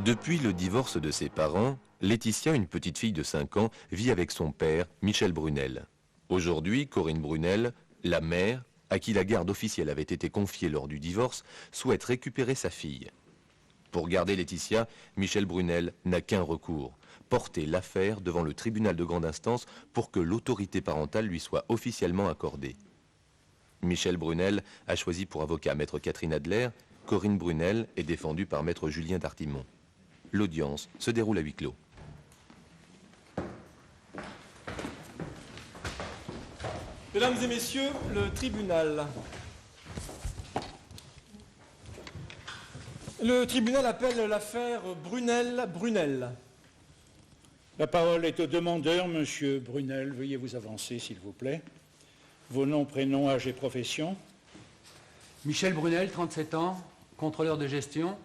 Depuis le divorce de ses parents, Laetitia, une petite fille de 5 ans, vit avec son père, Michel Brunel. Aujourd'hui, Corinne Brunel, la mère, à qui la garde officielle avait été confiée lors du divorce, souhaite récupérer sa fille. Pour garder Laetitia, Michel Brunel n'a qu'un recours, porter l'affaire devant le tribunal de grande instance pour que l'autorité parentale lui soit officiellement accordée. Michel Brunel a choisi pour avocat maître Catherine Adler. Corinne Brunel est défendue par maître Julien Dartimon. L'audience se déroule à huis clos. Mesdames et messieurs, le tribunal. Le tribunal appelle l'affaire Brunel-Brunel. La parole est au demandeur, monsieur Brunel. Veuillez vous avancer, s'il vous plaît. Vos noms, prénoms, âge et profession. Michel Brunel, 37 ans, contrôleur de gestion,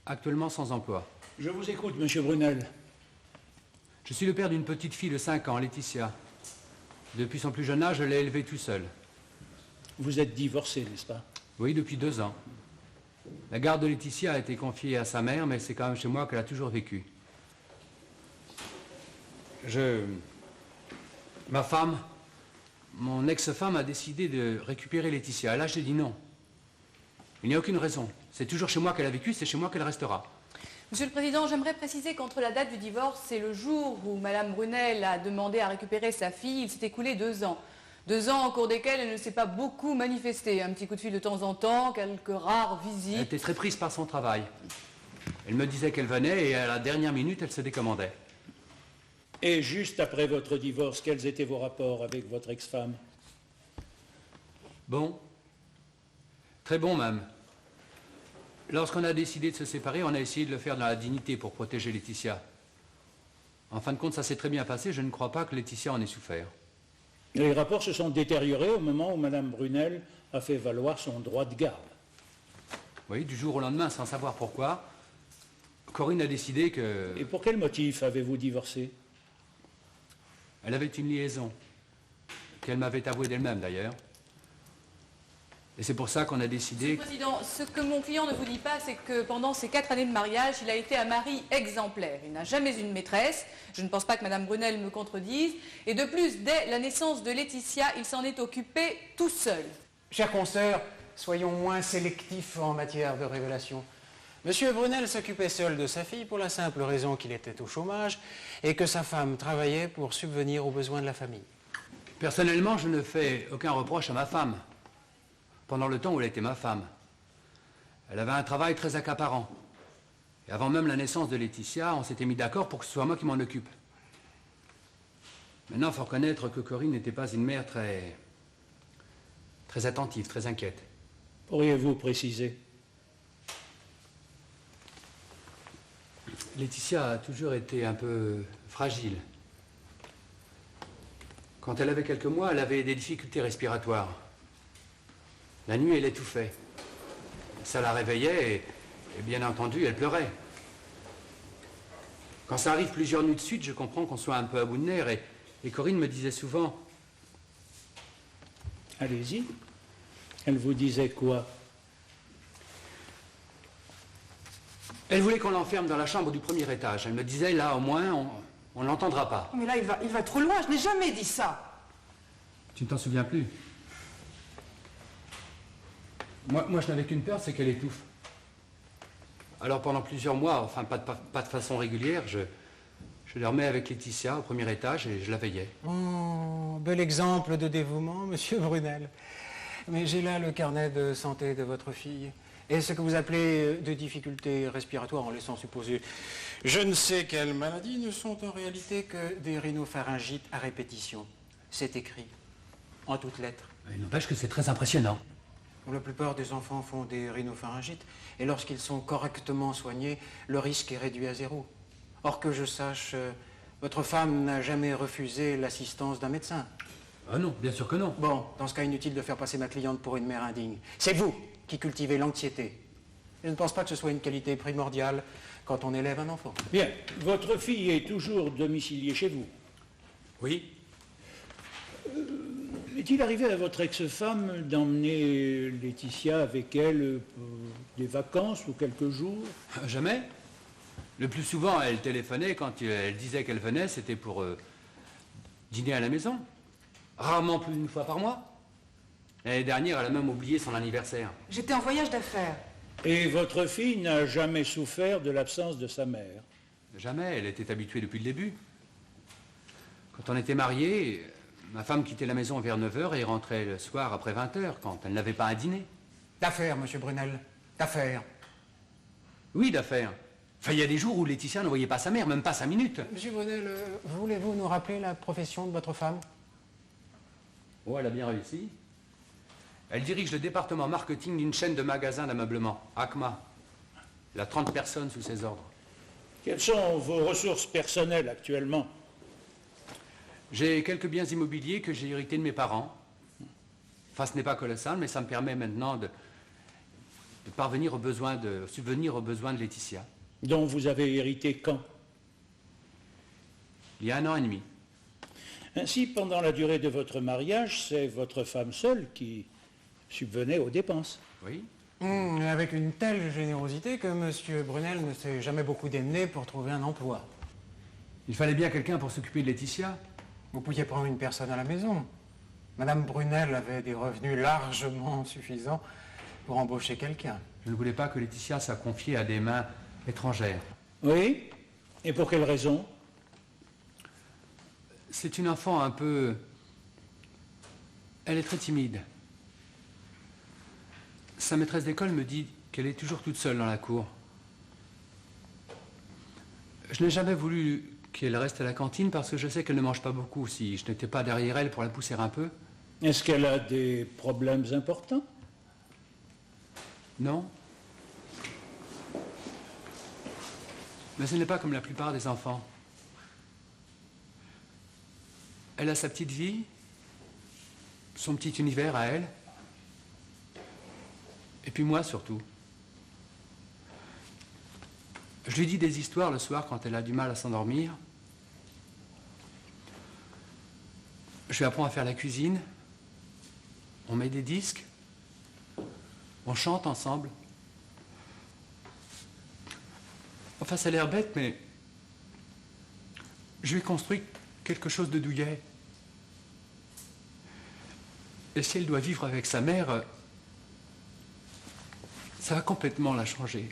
actuellement sans emploi. Je vous écoute, monsieur Brunel. Je suis le père d'une petite fille de 5 ans, Laetitia. Depuis son plus jeune âge, je l'ai élevée tout seul. Vous êtes divorcé, n'est-ce pas? Oui, depuis 2 ans. La garde de Laetitia a été confiée à sa mère, mais c'est quand même chez moi qu'elle a toujours vécu. Ma femme, mon ex-femme a décidé de récupérer Laetitia. Là, j'ai dit non. Il n'y a aucune raison. C'est toujours chez moi qu'elle a vécu, c'est chez moi qu'elle restera. Monsieur le Président, j'aimerais préciser qu'entre la date du divorce et le jour où Madame Brunel a demandé à récupérer sa fille, il s'est écoulé 2 ans. 2 ans au cours desquels elle ne s'est pas beaucoup manifestée. Un petit coup de fil de temps en temps, quelques rares visites. Elle était très prise par son travail. Elle me disait qu'elle venait et à la dernière minute, elle se décommandait. Et juste après votre divorce, quels étaient vos rapports avec votre ex-femme? Bon. Très bon même. Lorsqu'on a décidé de se séparer, on a essayé de le faire dans la dignité pour protéger Laetitia. En fin de compte, ça s'est très bien passé. Je ne crois pas que Laetitia en ait souffert. Les rapports se sont détériorés au moment où Madame Brunel a fait valoir son droit de garde. Oui, du jour au lendemain, sans savoir pourquoi, Corinne a décidé que... Et pour quel motif avez-vous divorcé? Elle avait une liaison, qu'elle m'avait avouée d'elle-même d'ailleurs. Et c'est pour ça qu'on a décidé... Monsieur le Président, ce que mon client ne vous dit pas, c'est que pendant ces 4 années de mariage, il a été un mari exemplaire. Il n'a jamais eu une maîtresse. Je ne pense pas que Madame Brunel me contredise. Et de plus, dès la naissance de Laetitia, il s'en est occupé tout seul. Chers consoeurs, soyons moins sélectifs en matière de révélation. Monsieur Brunel s'occupait seul de sa fille pour la simple raison qu'il était au chômage et que sa femme travaillait pour subvenir aux besoins de la famille. Personnellement, je ne fais aucun reproche à ma femme. Pendant le temps où elle était ma femme. Elle avait un travail très accaparant. Et avant même la naissance de Laetitia, on s'était mis d'accord pour que ce soit moi qui m'en occupe. Maintenant, il faut reconnaître que Corinne n'était pas une mère très attentive, très inquiète. Pourriez-vous préciser? Laetitia a toujours été un peu fragile. Quand elle avait quelques mois, elle avait des difficultés respiratoires. La nuit, elle étouffait. Ça la réveillait et bien entendu, elle pleurait. Quand ça arrive plusieurs nuits de suite, je comprends qu'on soit un peu à bout de nerfs et Corinne me disait souvent... Allez-y. Elle vous disait quoi? Elle voulait qu'on l'enferme dans la chambre du premier étage. Elle me disait, là, au moins, on ne l'entendra pas. Mais là, il va trop loin. Je n'ai jamais dit ça. Tu ne t'en souviens plus? Moi, je n'avais qu'une peur, c'est qu'elle étouffe. Alors, pendant plusieurs mois, enfin, pas de façon régulière, je dormais avec Laetitia au premier étage et je la veillais. Oh, bel exemple de dévouement, monsieur Brunel. Mais j'ai là le carnet de santé de votre fille. Et ce que vous appelez de difficultés respiratoires, en laissant supposer je ne sais quelles maladies, ne sont en réalité que des rhinopharyngites à répétition. C'est écrit, en toutes lettres. Il n'empêche que c'est très impressionnant. La plupart des enfants font des rhinopharyngites, et lorsqu'ils sont correctement soignés, le risque est réduit à 0. Or que je sache, votre femme n'a jamais refusé l'assistance d'un médecin. Ah non, bien sûr que non. Bon, dans ce cas, inutile de faire passer ma cliente pour une mère indigne. C'est vous qui cultivez l'anxiété. Je ne pense pas que ce soit une qualité primordiale quand on élève un enfant. Bien. Votre fille est toujours domiciliée chez vous? Oui. Est-il arrivé à votre ex-femme d'emmener Laetitia avec elle pour des vacances ou quelques jours? Jamais. Le plus souvent, elle téléphonait quand elle disait qu'elle venait, c'était pour dîner à la maison. Rarement plus d'une fois par mois. L'année dernière, elle a même oublié son anniversaire. J'étais en voyage d'affaires. Et votre fille n'a jamais souffert de l'absence de sa mère? Jamais, elle était habituée depuis le début. Quand on était mariés, ma femme quittait la maison vers 9 h et rentrait le soir après 20 h, quand elle n'avait pas à dîner. D'affaires, monsieur Brunel. D'affaires. Oui, d'affaires. Enfin, il y a des jours où Laetitia ne voyait pas sa mère, même pas 5 minutes. Monsieur Brunel, voulez-vous nous rappeler la profession de votre femme? Oh, elle a bien réussi. Elle dirige le département marketing d'une chaîne de magasins d'ameublement, ACMA. Elle a 30 personnes sous ses ordres. Quelles sont vos ressources personnelles actuellement? J'ai quelques biens immobiliers que j'ai hérités de mes parents. Enfin, ce n'est pas colossal, mais ça me permet maintenant de subvenir aux besoins de Laetitia. Dont vous avez hérité quand? Il y a 1 an et demi. Ainsi, pendant la durée de votre mariage, c'est votre femme seule qui subvenait aux dépenses. Oui. Avec une telle générosité que monsieur Brunel ne s'est jamais beaucoup démené pour trouver un emploi. Il fallait bien quelqu'un pour s'occuper de Laetitia. Vous pouviez prendre une personne à la maison. Madame Brunel avait des revenus largement suffisants pour embaucher quelqu'un. Je ne voulais pas que Laetitia soit confiée à des mains étrangères. Oui? Et pour quelle raison? C'est une enfant un peu... Elle est très timide. Sa maîtresse d'école me dit qu'elle est toujours toute seule dans la cour. Je n'ai jamais voulu qu'elle reste à la cantine parce que je sais qu'elle ne mange pas beaucoup si je n'étais pas derrière elle pour la pousser un peu. Est-ce qu'elle a des problèmes importants? Non. Mais ce n'est pas comme la plupart des enfants. Elle a sa petite vie, son petit univers à elle. Et puis moi surtout. Je lui dis des histoires le soir quand elle a du mal à s'endormir. Je lui apprends à faire la cuisine. On met des disques. On chante ensemble. Enfin, ça a l'air bête, mais je lui ai construit quelque chose de douillet. Et si elle doit vivre avec sa mère, ça va complètement la changer.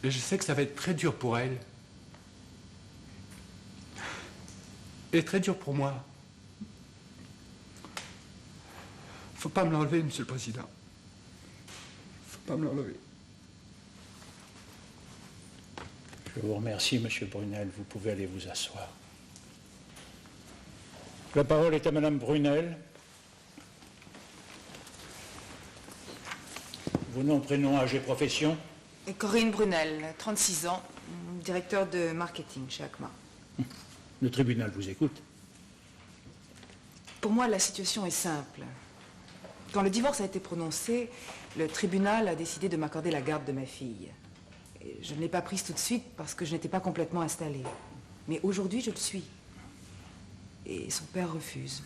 Et je sais que ça va être très dur pour elle. Et très dur pour moi. Faut pas me l'enlever, Monsieur le Président. Faut pas me l'enlever. Je vous remercie, Monsieur Brunel. Vous pouvez aller vous asseoir. La parole est à Madame Brunel. Vos noms, prénoms, âge et profession? Corinne Brunel, 36 ans, directeur de marketing chez ACMA. Le tribunal vous écoute. Pour moi, la situation est simple. Quand le divorce a été prononcé, le tribunal a décidé de m'accorder la garde de ma fille. Et je ne l'ai pas prise tout de suite parce que je n'étais pas complètement installée. Mais aujourd'hui, je le suis. Et son père refuse.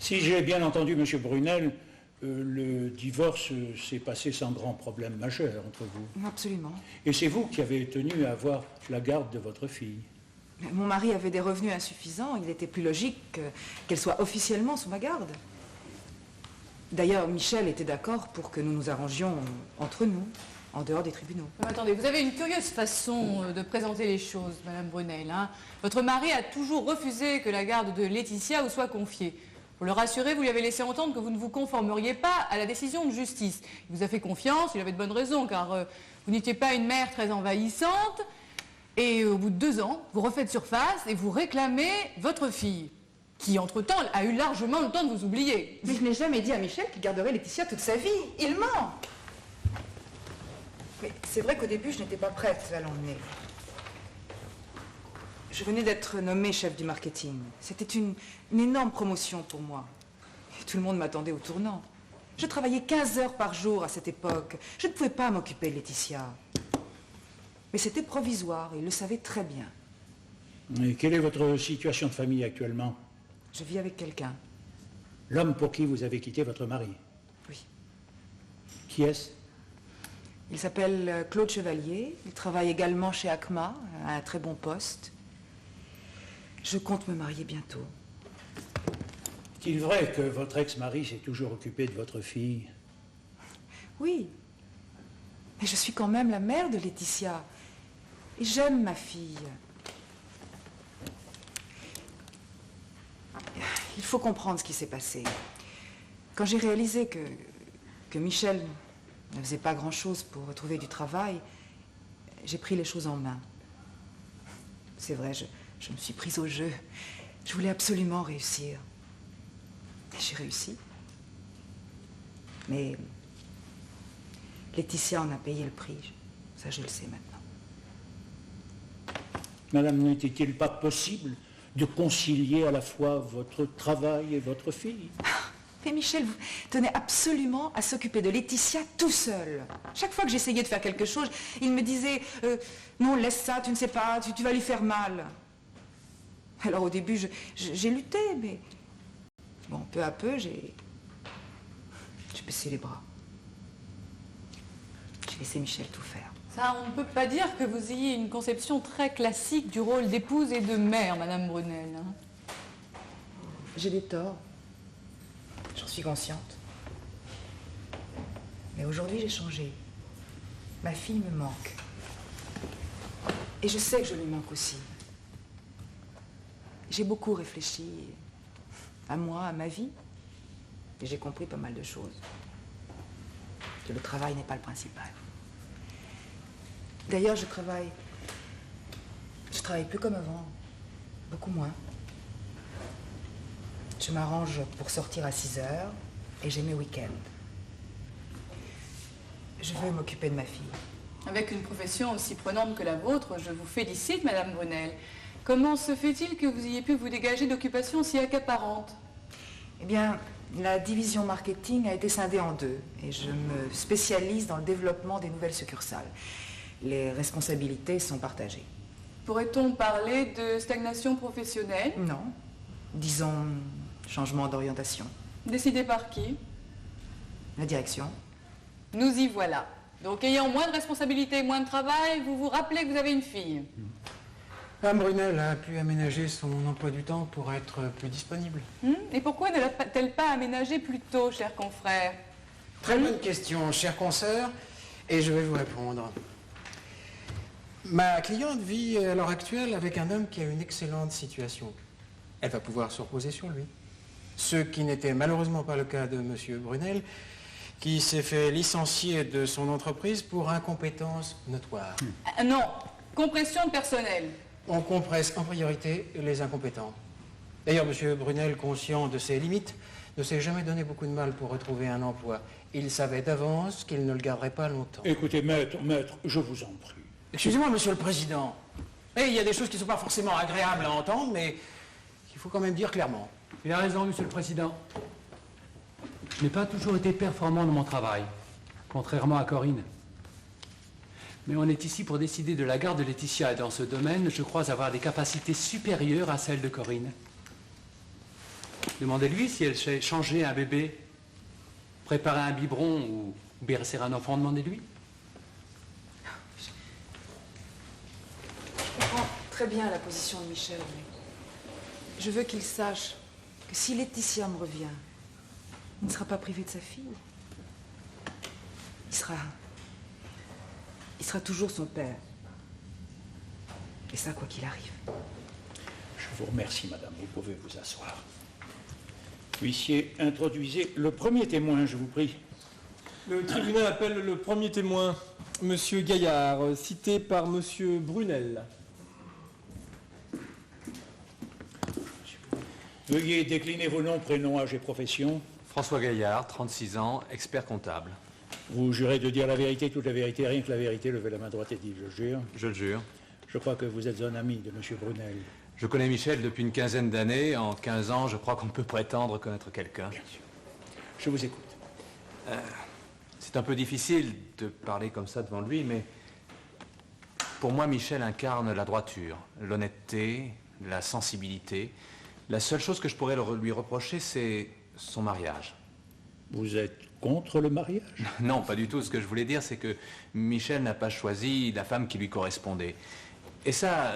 Si j'ai bien entendu, Monsieur Brunel, le divorce s'est passé sans grand problème majeur entre vous. Absolument. Et c'est vous qui avez tenu à avoir la garde de votre fille. Mais mon mari avait des revenus insuffisants. Il était plus logique qu'elle soit officiellement sous ma garde. D'ailleurs, Michel était d'accord pour que nous nous arrangions entre nous, en dehors des tribunaux. Attendez, vous avez une curieuse façon de présenter les choses, Madame Brunel. Votre mari a toujours refusé que la garde de Laetitia vous soit confiée. Pour le rassurer, vous lui avez laissé entendre que vous ne vous conformeriez pas à la décision de justice. Il vous a fait confiance, il avait de bonnes raisons, car vous n'étiez pas une mère très envahissante. Et au bout de 2 ans, vous refaites surface et vous réclamez votre fille, qui, entre-temps, a eu largement le temps de vous oublier. Mais je n'ai jamais dit à Michel qu'il garderait Laetitia toute sa vie. Il ment. Mais c'est vrai qu'au début, je n'étais pas prête à l'emmener. Je venais d'être nommée chef du marketing. C'était une énorme promotion pour moi. Et tout le monde m'attendait au tournant. Je travaillais 15 heures par jour à cette époque. Je ne pouvais pas m'occuper de Laetitia. Mais c'était provisoire, et il le savait très bien. Et quelle est votre situation de famille actuellement? Je vis avec quelqu'un. L'homme pour qui vous avez quitté votre mari? Oui. Qui est-ce? Il s'appelle Claude Chevalier. Il travaille également chez ACMA, à un très bon poste. Je compte me marier bientôt. Est-il vrai que votre ex-mari s'est toujours occupé de votre fille? Oui. Mais je suis quand même la mère de Laetitia. Et j'aime ma fille. Il faut comprendre ce qui s'est passé. Quand j'ai réalisé que Michel ne faisait pas grand-chose pour retrouver du travail, j'ai pris les choses en main. C'est vrai, je me suis prise au jeu. Je voulais absolument réussir. Et j'ai réussi. Mais Laetitia en a payé le prix. Ça, je le sais maintenant. Madame, n'était-il pas possible de concilier à la fois votre travail et votre fille? Mais Michel, vous tenez absolument à s'occuper de Laetitia tout seul. Chaque fois que j'essayais de faire quelque chose, il me disait non, laisse ça, tu ne sais pas, tu vas lui faire mal. Alors au début, j'ai lutté, mais bon, peu à peu, j'ai baissé les bras. J'ai laissé Michel tout faire. Ça, on ne peut pas dire que vous ayez une conception très classique du rôle d'épouse et de mère, Madame Brunel. Hein. J'ai des torts. J'en suis consciente. Mais aujourd'hui, j'ai changé. Ma fille me manque. Et je sais que je lui manque aussi. J'ai beaucoup réfléchi à moi, à ma vie. Et j'ai compris pas mal de choses. Que le travail n'est pas le principal. D'ailleurs, je travaille plus comme avant. Beaucoup moins. Je m'arrange pour sortir à 6 heures et j'ai mes week-ends. Je veux m'occuper de ma fille. Avec une profession aussi prenante que la vôtre, je vous félicite, Madame Brunel. Comment se fait-il que vous ayez pu vous dégager d'occupations si accaparantes? Eh bien, la division marketing a été scindée en deux et je me spécialise dans le développement des nouvelles succursales. Les responsabilités sont partagées. Pourrait-on parler de stagnation professionnelle? Non. Disons, changement d'orientation. Décidé par qui? La direction. Nous y voilà. Donc, ayant moins de responsabilités, moins de travail, vous vous rappelez que vous avez une fille. Madame Brunel a pu aménager son emploi du temps pour être plus disponible. Et pourquoi ne l'a-t-elle pas aménagé plus tôt, cher confrère? Très bonne question, cher consoeur, et je vais vous répondre. Ma cliente vit à l'heure actuelle avec un homme qui a une excellente situation. Elle va pouvoir se reposer sur lui. Ce qui n'était malheureusement pas le cas de M. Brunel, qui s'est fait licencier de son entreprise pour incompétence notoire. Non, compression de personnel. On compresse en priorité les incompétents. D'ailleurs, M. Brunel, conscient de ses limites, ne s'est jamais donné beaucoup de mal pour retrouver un emploi. Il savait d'avance qu'il ne le garderait pas longtemps. Écoutez, maître, je vous en prie. Excusez-moi, Monsieur le Président. Il y a des choses qui ne sont pas forcément agréables à entendre, mais qu'il faut quand même dire clairement. Il a raison, Monsieur le Président. Je n'ai pas toujours été performant dans mon travail, contrairement à Corinne. Mais on est ici pour décider de la garde de Laetitia, et dans ce domaine, je crois avoir des capacités supérieures à celles de Corinne. Demandez-lui si elle sait changer un bébé, préparer un biberon ou bercer un enfant, demandez-lui. Je comprends très bien la position de Michel, mais je veux qu'il sache que si Laetitia me revient, il ne sera pas privé de sa fille. Il sera toujours son père. Et ça, quoi qu'il arrive. Je vous remercie, madame. Vous pouvez vous asseoir. Huissier, introduisez le premier témoin, je vous prie. Le tribunal appelle le premier témoin, Monsieur Gaillard, cité par Monsieur Brunel. Veuillez décliner vos noms, prénoms, âge et profession. François Gaillard, 36 ans, expert comptable. Vous jurez de dire la vérité, toute la vérité, rien que la vérité. Levez la main droite et dites « je jure ». Je le jure. Je crois que vous êtes un ami de M. Brunel. Je connais Michel depuis une quinzaine d'années. En 15 ans, je crois qu'on peut prétendre connaître quelqu'un. Bien sûr. Je vous écoute. C'est un peu difficile de parler comme ça devant lui, mais pour moi, Michel incarne la droiture, l'honnêteté, la sensibilité. La seule chose que je pourrais lui reprocher, c'est son mariage. Vous êtes contre le mariage? Non, pas du tout. Ce que je voulais dire, c'est que Michel n'a pas choisi la femme qui lui correspondait. Et ça,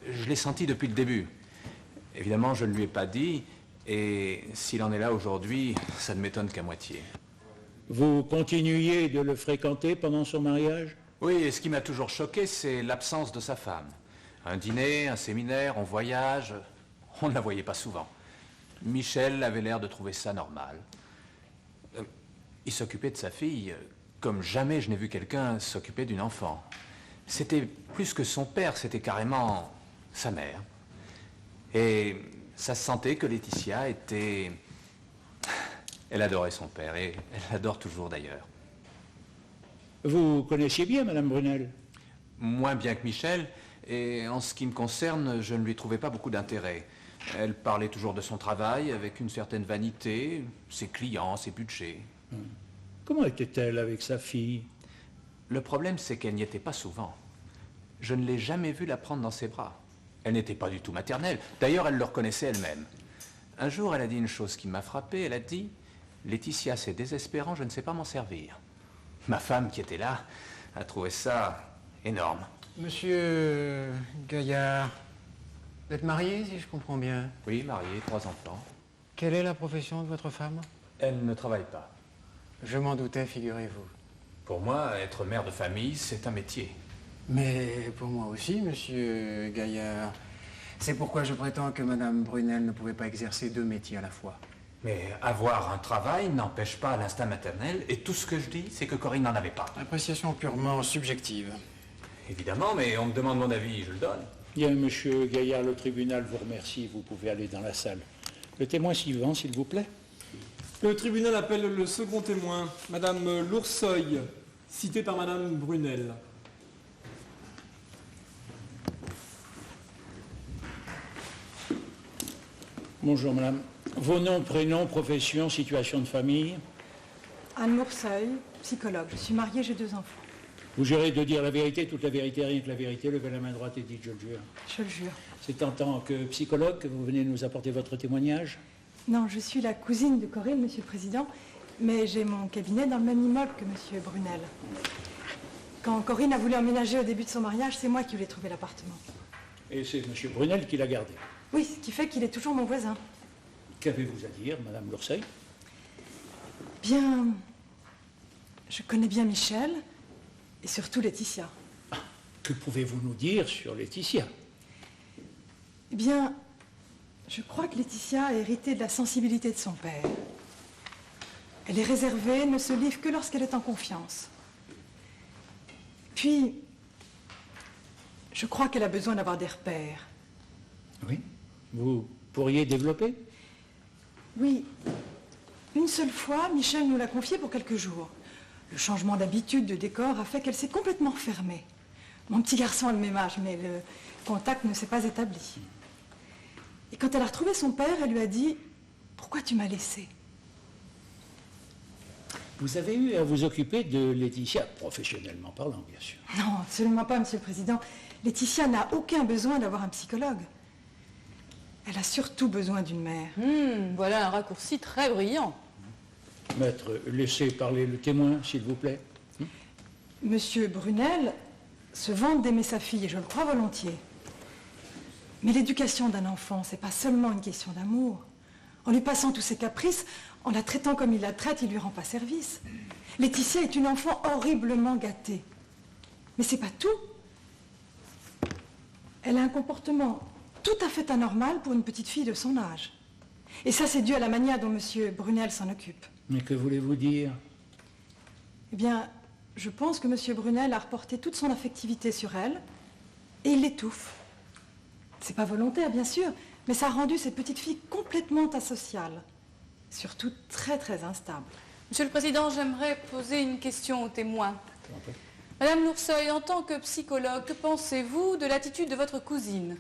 je l'ai senti depuis le début. Évidemment, je ne lui ai pas dit, et s'il en est là aujourd'hui, ça ne m'étonne qu'à moitié. Vous continuiez de le fréquenter pendant son mariage? Oui, et ce qui m'a toujours choqué, c'est l'absence de sa femme. Un dîner, un séminaire, on voyage, on ne la voyait pas souvent. Michel avait l'air de trouver ça normal. Il s'occupait de sa fille comme jamais je n'ai vu quelqu'un s'occuper d'une enfant. C'était plus que son père, c'était carrément sa mère. Et ça se sentait que Laetitia était... Elle adorait son père, et elle l'adore toujours d'ailleurs. Vous connaissiez bien Madame Brunel? Moins bien que Michel, et en ce qui me concerne, je ne lui trouvais pas beaucoup d'intérêt. Elle parlait toujours de son travail, avec une certaine vanité, ses clients, ses budgets. Comment était-elle avec sa fille? Le problème, c'est qu'elle n'y était pas souvent. Je ne l'ai jamais vue la prendre dans ses bras. Elle n'était pas du tout maternelle. D'ailleurs, elle le reconnaissait elle-même. Un jour, elle a dit une chose qui m'a frappé. Elle a dit « Laetitia, c'est désespérant, je ne sais pas m'en servir. » Ma femme, qui était là, a trouvé ça énorme. Monsieur Gaillard, vous êtes marié, si je comprends bien? Oui, marié, 3 enfants. Quelle est la profession de votre femme? Elle ne travaille pas. Je m'en doutais, figurez-vous. Pour moi, être mère de famille, c'est un métier. Mais pour moi aussi, monsieur Gaillard. C'est pourquoi je prétends que madame Brunel ne pouvait pas exercer 2 métiers à la fois. Mais avoir un travail n'empêche pas l'instinct maternel, et tout ce que je dis, c'est que Corinne n'en avait pas. Appréciation purement subjective. Évidemment, mais on me demande mon avis, je le donne. Bien, monsieur Gaillard, le tribunal vous remercie. Vous pouvez aller dans la salle. Le témoin suivant, s'il vous plaît. Le tribunal appelle le second témoin, Madame Loursoy, citée par Madame Brunel. Bonjour, madame. Vos noms, prénoms, profession, situation de famille? Anne Loursoy, psychologue. Je suis mariée, j'ai 2 enfants. Vous jurez de dire la vérité, toute la vérité, rien que la vérité. Levez la main droite et dites « je le jure ». Je le jure. C'est en tant que psychologue que vous venez nous apporter votre témoignage? Non, je suis la cousine de Corinne, Monsieur le Président, mais j'ai mon cabinet dans le même immeuble que Monsieur Brunel. Quand Corinne a voulu emménager au début de son mariage, c'est moi qui lui ai trouvé l'appartement. Et c'est Monsieur Brunel qui l'a gardé. Oui, ce qui fait qu'il est toujours mon voisin. Qu'avez-vous à dire, madame Loursoy? Bien, je connais bien Michel et surtout Laetitia. Que pouvez-vous nous dire sur Laetitia? Eh bien, je crois que Laetitia a hérité de la sensibilité de son père. Elle est réservée, ne se livre que lorsqu'elle est en confiance. Puis, je crois qu'elle a besoin d'avoir des repères. Oui. Vous pourriez développer? Oui. Une seule fois, Michel nous l'a confiée pour quelques jours. Le changement d'habitude, de décor, a fait qu'elle s'est complètement fermée. Mon petit garçon a le même âge, mais le contact ne s'est pas établi. Et quand elle a retrouvé son père, elle lui a dit « Pourquoi tu m'as laissé ?» Vous avez eu à vous occuper de Laetitia, professionnellement parlant, bien sûr. Non, absolument pas, Monsieur le Président. Laetitia n'a aucun besoin d'avoir un psychologue. Elle a surtout besoin d'une mère. Voilà un raccourci très brillant. Maître, laissez parler le témoin, s'il vous plaît. Monsieur Brunel se vante d'aimer sa fille, et je le crois volontiers. Mais l'éducation d'un enfant, c'est pas seulement une question d'amour. En lui passant tous ses caprices, en la traitant comme il la traite, il lui rend pas service. Laetitia est une enfant horriblement gâtée. Mais c'est pas tout. Elle a un comportement tout à fait anormal pour une petite fille de son âge. Et ça, c'est dû à la manière dont Monsieur Brunel s'en occupe. Mais que voulez-vous dire? Eh bien, je pense que Monsieur Brunel a reporté toute son affectivité sur elle, et il l'étouffe. C'est pas volontaire, bien sûr, mais ça a rendu cette petite fille complètement asociale. Surtout très, très instable. Monsieur le Président, j'aimerais poser une question au témoin. Madame Loursoy, en tant que psychologue, que pensez-vous de l'attitude de votre cousine?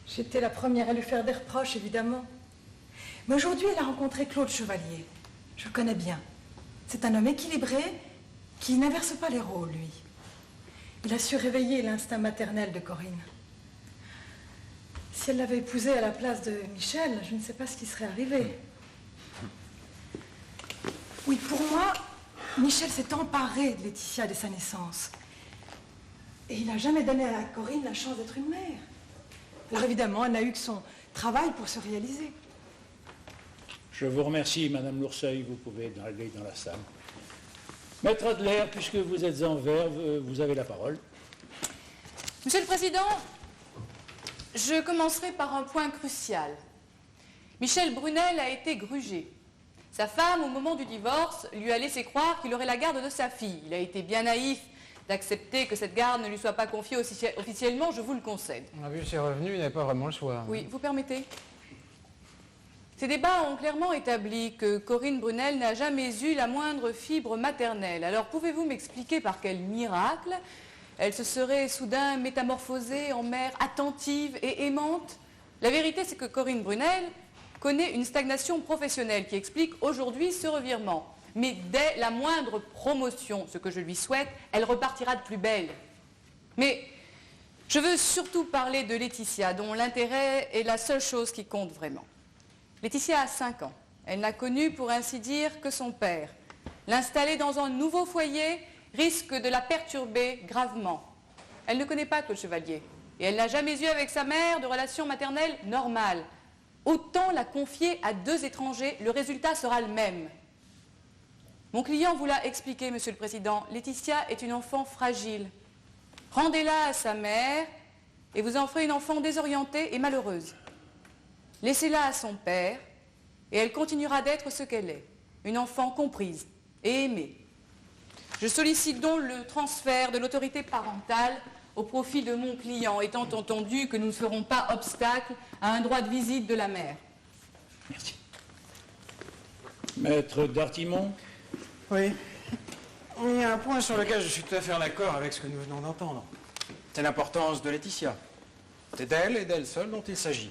J'étais la première à lui faire des reproches, évidemment. Mais aujourd'hui, elle a rencontré Claude Chevalier. Je le connais bien. C'est un homme équilibré qui n'inverse pas les rôles, lui. Il a su réveiller l'instinct maternel de Corinne. Si elle l'avait épousé à la place de Michel, je ne sais pas ce qui serait arrivé. Oui, pour moi, Michel s'est emparé de Laetitia dès sa naissance. Et il n'a jamais donné à Corinne la chance d'être une mère. Alors évidemment, elle n'a eu que son travail pour se réaliser. Je vous remercie, Madame Lourceuil, vous pouvez aller dans la salle. Maître Adler, puisque vous êtes en verve, vous avez la parole. Monsieur le Président, je commencerai par un point crucial. Michel Brunel a été grugé. Sa femme, au moment du divorce, lui a laissé croire qu'il aurait la garde de sa fille. Il a été bien naïf d'accepter que cette garde ne lui soit pas confiée officiellement, je vous le concède. On a vu ses revenus, il n'avait pas vraiment le choix. Oui, vous permettez? Ces débats ont clairement établi que Corinne Brunel n'a jamais eu la moindre fibre maternelle. Alors pouvez-vous m'expliquer par quel miracle elle se serait soudain métamorphosée en mère attentive et aimante? La vérité, c'est que Corinne Brunel connaît une stagnation professionnelle qui explique aujourd'hui ce revirement. Mais dès la moindre promotion, ce que je lui souhaite, elle repartira de plus belle. Mais je veux surtout parler de Laetitia, dont l'intérêt est la seule chose qui compte vraiment. Laetitia a 5 ans. Elle n'a connu, pour ainsi dire, que son père. L'installer dans un nouveau foyer risque de la perturber gravement. Elle ne connaît pas Claude Chevalier. Et elle n'a jamais eu avec sa mère de relation maternelle normale. Autant la confier à 2 étrangers, le résultat sera le même. Mon client vous l'a expliqué, Monsieur le Président, Laetitia est une enfant fragile. Rendez-la à sa mère et vous en ferez une enfant désorientée et malheureuse. Laissez-la à son père et elle continuera d'être ce qu'elle est, une enfant comprise et aimée. Je sollicite donc le transfert de l'autorité parentale au profit de mon client, étant entendu que nous ne ferons pas obstacle à un droit de visite de la mère. Merci. Maître Dartimon. Oui. Il y a un point sur lequel je suis tout à fait en accord avec ce que nous venons d'entendre. C'est l'importance de Laetitia. C'est d'elle et d'elle seule dont il s'agit.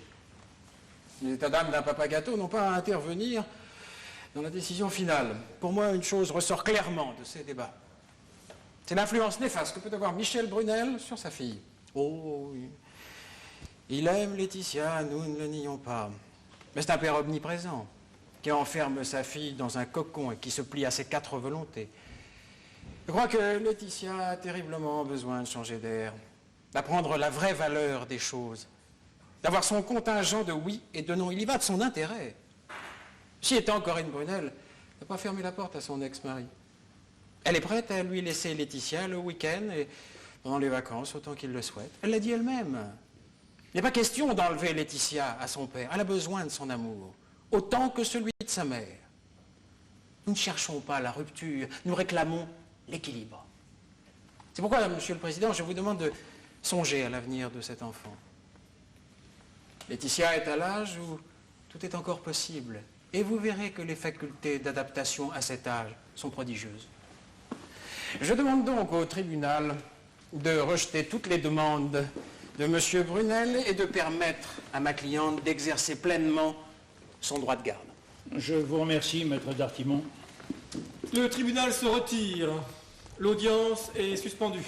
Les états d'âme d'un papa gâteau n'ont pas à intervenir dans la décision finale. Pour moi, une chose ressort clairement de ces débats. C'est l'influence néfaste que peut avoir Michel Brunel sur sa fille. Oh, oui. Il aime Laetitia, nous ne le nions pas. Mais c'est un père omniprésent, qui enferme sa fille dans un cocon et qui se plie à ses 4 volontés. Je crois que Laetitia a terriblement besoin de changer d'air, d'apprendre la vraie valeur des choses, d'avoir son contingent de oui et de non. Il y va de son intérêt. Si étant Corinne Brunel, n'a pas fermé la porte à son ex-mari. Elle est prête à lui laisser Laetitia le week-end et pendant les vacances, autant qu'il le souhaite. Elle l'a dit elle-même. Il n'est pas question d'enlever Laetitia à son père. Elle a besoin de son amour, autant que celui de sa mère. Nous ne cherchons pas la rupture, nous réclamons l'équilibre. C'est pourquoi, Monsieur le Président, je vous demande de songer à l'avenir de cet enfant. Laetitia est à l'âge où tout est encore possible. Et vous verrez que les facultés d'adaptation à cet âge sont prodigieuses. Je demande donc au tribunal de rejeter toutes les demandes de M. Brunel et de permettre à ma cliente d'exercer pleinement son droit de garde. Je vous remercie, Maître Dartimon. Le tribunal se retire. L'audience est suspendue.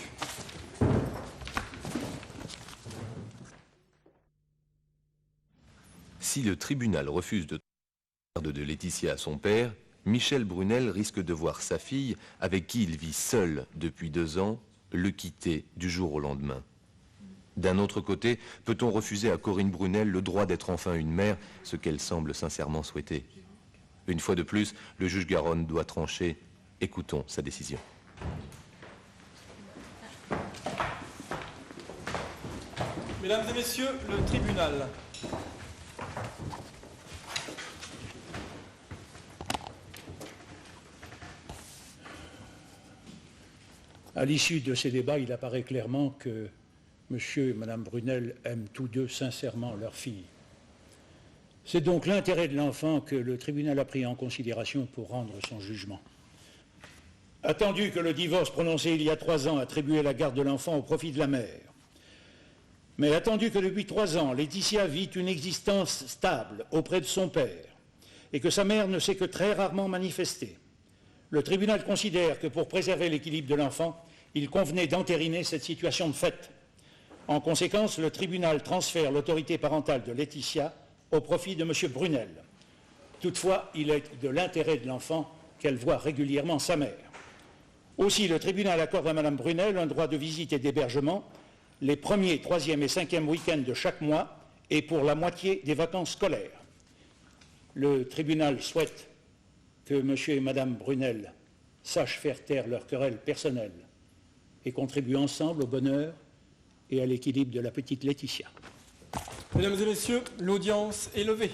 Si le tribunal refuse de garde de Laetitia à son père, Michel Brunel risque de voir sa fille, avec qui il vit seul depuis 2 ans, le quitter du jour au lendemain. D'un autre côté, peut-on refuser à Corinne Brunel le droit d'être enfin une mère, ce qu'elle semble sincèrement souhaiter? Une fois de plus, le juge Garonne doit trancher. Écoutons sa décision. Mesdames et messieurs, le tribunal. À l'issue de ces débats, il apparaît clairement que Monsieur et Madame Brunel aiment tous 2 sincèrement leur fille. C'est donc l'intérêt de l'enfant que le tribunal a pris en considération pour rendre son jugement. Attendu que le divorce prononcé il y a 3 ans attribuait la garde de l'enfant au profit de la mère, mais attendu que depuis 3 ans, Laetitia vit une existence stable auprès de son père et que sa mère ne s'est que très rarement manifestée, le tribunal considère que pour préserver l'équilibre de l'enfant, il convenait d'entériner cette situation de fait. En conséquence, le tribunal transfère l'autorité parentale de Laetitia au profit de M. Brunel. Toutefois, il est de l'intérêt de l'enfant qu'elle voit régulièrement sa mère. Aussi, le tribunal accorde à Mme Brunel un droit de visite et d'hébergement les 1er, 3e et 5e week-ends de chaque mois et pour la moitié des vacances scolaires. Le tribunal souhaite que M. et Mme Brunel sachent faire taire leur querelle personnelle et contribuent ensemble au bonheur et à l'équilibre de la petite Laetitia. Mesdames et messieurs, l'audience est levée.